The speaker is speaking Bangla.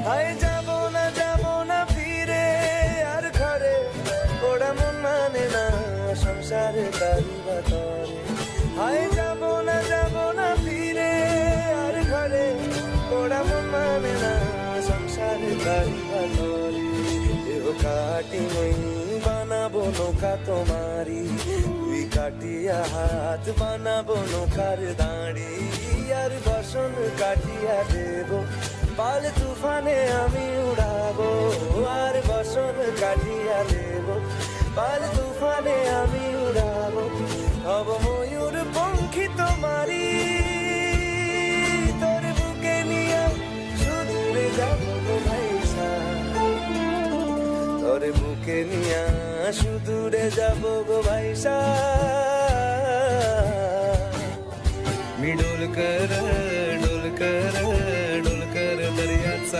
হায় যাব না ফিরে আর ঘরে, ওরা মন মানে না সংসারে তারি বাতরে। হায় যাব না ফিরে আর ঘরে, ওরা মন মানে না সংসারে তারি বাতরে। দেহ কাটি নেই বানাবো নৌকা তোমারি, তুই কাটিয়া হাত বানাবো নৌকার দাঁড়ি। আর বসন কাটিয়া দেব পাল তুফানে আমি উড়াবো, আর বসন কাটিয়া দেব পাল তুফানে আমি উড়াবো। হব ময়ূর পঙ্খী তোমারি, তোর বুকে নিয়ে সুদূরে যাবো গো ভাইসা, তোর বুকে নিয়ে সুদূরে যাবো গো ভাইসা। मिडोल कर